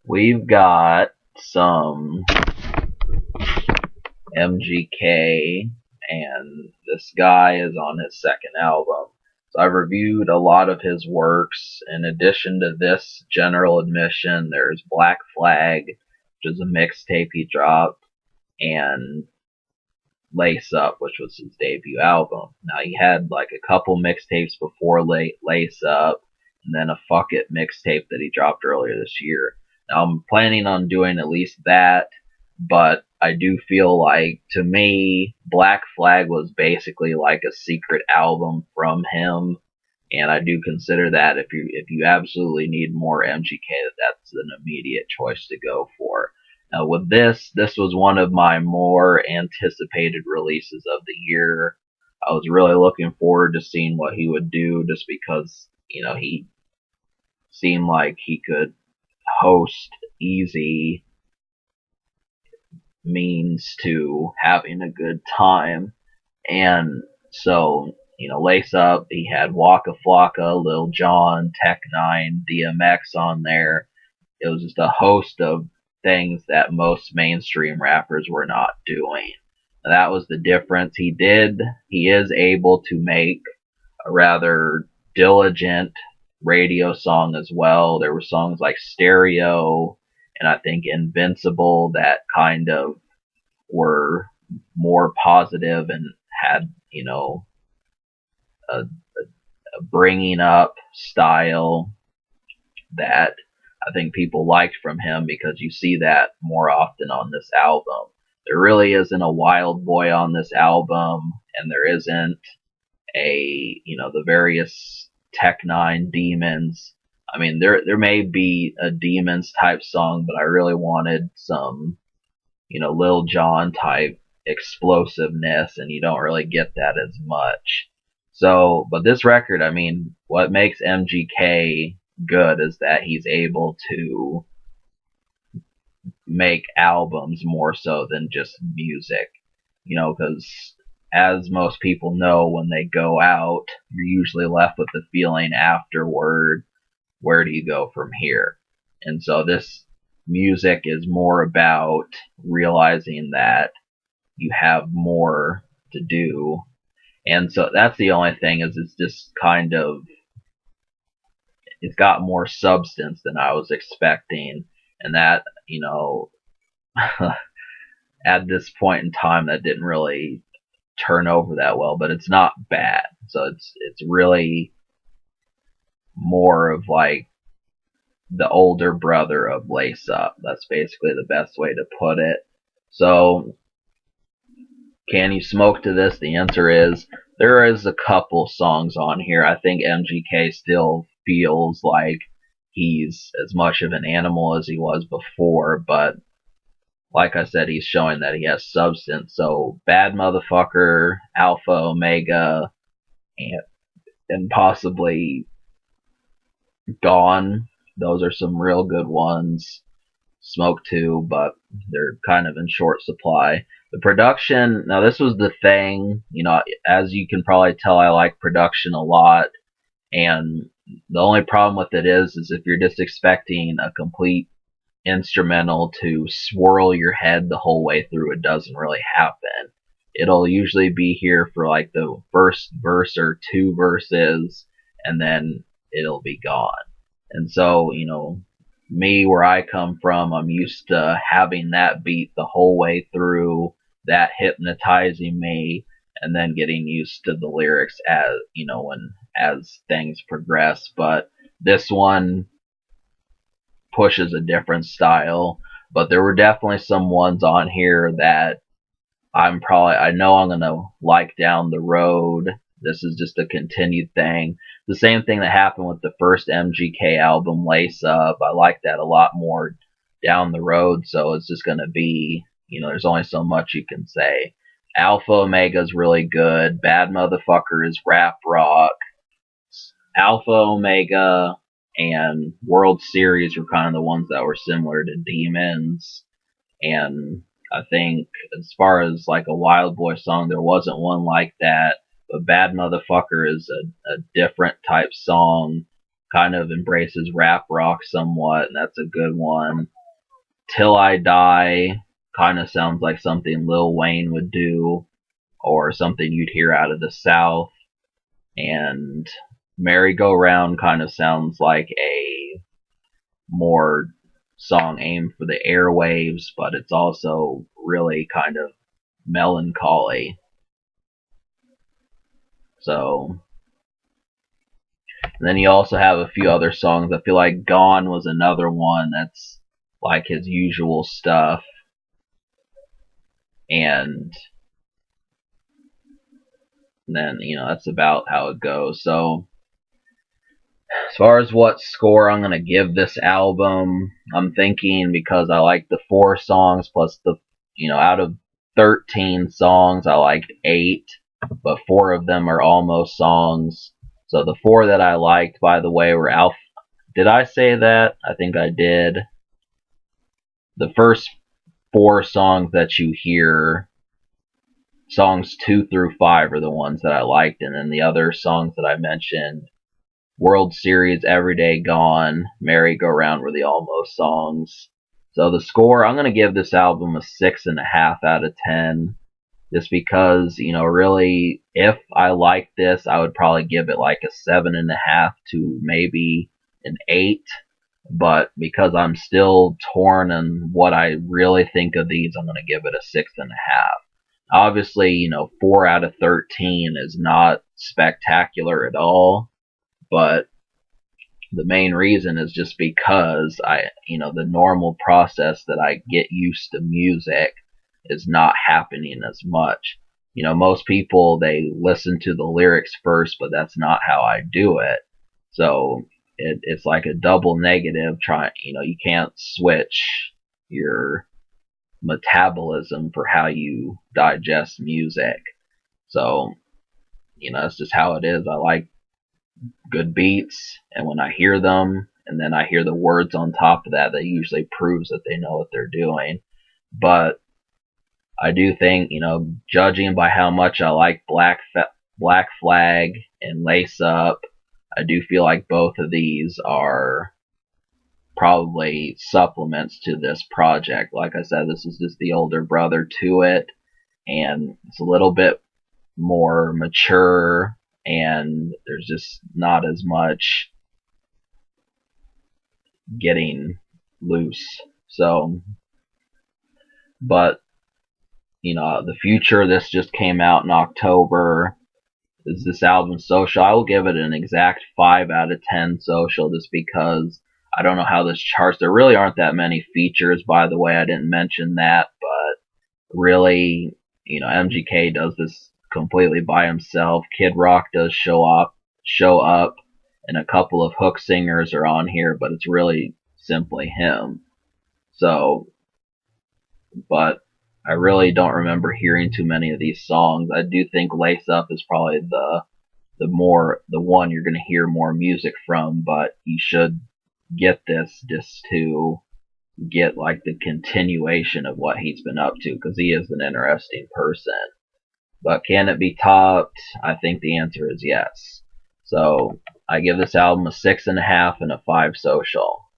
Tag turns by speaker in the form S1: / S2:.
S1: We've got some MGK, and this guy is on his second album. So I've reviewed a lot of his works. In addition to this general admission, there's Black Flag, which is a mixtape he dropped, and Lace Up, which was his debut album. Now he had like a couple mixtapes before Lace Up, and then a Fuck It mixtape that he dropped earlier this year. Now I'm planning on doing at least that, but I do feel like, to me, Black Flag was basically like a secret album from him, and I do consider that if you absolutely need more MGK, that's an immediate choice to go for. Now with this was one of my more anticipated releases of the year. I was really looking forward to seeing what he would do, just because he seemed like he could host easy means to having a good time. And so, Lace Up, he had Waka Flocka, Lil Jon, Tech Nine, DMX on there. It was just a host of things that most mainstream rappers were not doing. That was the difference. He is able to make a rather diligent radio song as well. There were songs like Stereo and I think Invincible that kind of were more positive and had, a bringing up style that I think people liked from him, because you see that more often on this album. There really isn't a Wild Boy on this album, and there isn't the various Tech Nine Demons. I mean, there may be a Demons type song, but I really wanted some, Lil Jon type explosiveness, and you don't really get that as much. So, but this record, I mean, what makes MGK good is that he's able to make albums more so than just music, because as most people know, when they go out, you're usually left with the feeling afterward, where do you go from here? And so this music is more about realizing that you have more to do. And so that's the only thing, is it's just kind of, it's got more substance than I was expecting. And that, at this point in time, that didn't really turn over that well, but it's not bad. So it's really more of like the older brother of Lace Up. That's basically the best way to put it. So, can you smoke to this? The answer is, there is a couple songs on here. I think MGK still feels like he's as much of an animal as he was before, but like I said, he's showing that he has substance. So, Bad Motherfucker, Alpha Omega, and possibly Gone. Those are some real good ones. Smoke too, but they're kind of in short supply. The production, now this was the thing, as you can probably tell, I like production a lot, and the only problem with it is if you're just expecting a complete instrumental to swirl your head the whole way through, it doesn't really happen. It'll usually be here for like the first verse or two verses, and then it'll be gone. And so, me, where I come from, I'm used to having that beat the whole way through, that hypnotizing me, and then getting used to the lyrics as things progress. But this one pushes a different style. But there were definitely some ones on here that I know I'm gonna like down the road. This is just a continued thing. The same thing that happened with the first MGK album, Lace Up. I like that a lot more down the road, so it's just going to be, there's only so much you can say. Alpha Omega is really good. Bad Motherfucker is rap rock. Alpha Omega and World Series were kind of the ones that were similar to Demons. And I think as far as like a Wild Boy song, there wasn't one like that. But Bad Motherfucker is a different type song, kind of embraces rap rock somewhat, and that's a good one. Till I Die kind of sounds like something Lil Wayne would do, or something you'd hear out of the South. And Merry Go Round kind of sounds like a more song aimed for the airwaves, but it's also really kind of melancholy. So, and then you also have a few other songs. I feel like Gone was another one that's like his usual stuff. And then, that's about how it goes. So, as far as what score I'm going to give this album, I'm thinking, because I like the 4 songs plus out of 13 songs, I like 8, but 4 of them are almost songs. So the 4 that I liked, by the way, were Alpha. Did I say that? I think I did. The first 4 songs that you hear, songs 2 through 5, are the ones that I liked, and then the other songs that I mentioned, World Series, Everyday Gone, Merry Go Round, were the almost songs. So the score, I'm going to give this album a 6.5 out of 10. Just because, really, if I liked this, I would probably give it like a 7.5 to maybe an 8. But because I'm still torn on what I really think of these, I'm going to give it a 6.5. Obviously, 4 out of 13 is not spectacular at all. But the main reason is just because the normal process that I get used to music is not happening as much. Most people, they listen to the lyrics first, but that's not how I do it. So it's like a double negative. You can't switch your metabolism for how you digest music. So, it's just how it is. I like good beats, and when I hear them, and then I hear the words on top of that, that usually proves that they know what they're doing. But I do think, judging by how much I like Black Flag and Lace Up, I do feel like both of these are probably supplements to this project. Like I said, this is just the older brother to it, and it's a little bit more mature, and there's just not as much getting loose. So, but the future, this just came out in October. Is this album social? I will give it an exact 5 out of 10 social, just because I don't know how this charts. There really aren't that many features, by the way. I didn't mention that, but really, MGK does this completely by himself. Kid Rock does show up, and a couple of hook singers are on here, but it's really simply him. So, but I really don't remember hearing too many of these songs. I do think Lace Up is probably the one you're going to hear more music from, but you should get this just to get like the continuation of what he's been up to, because he is an interesting person. But can it be topped? I think the answer is yes. So I give this album a 6.5 and a 5 social.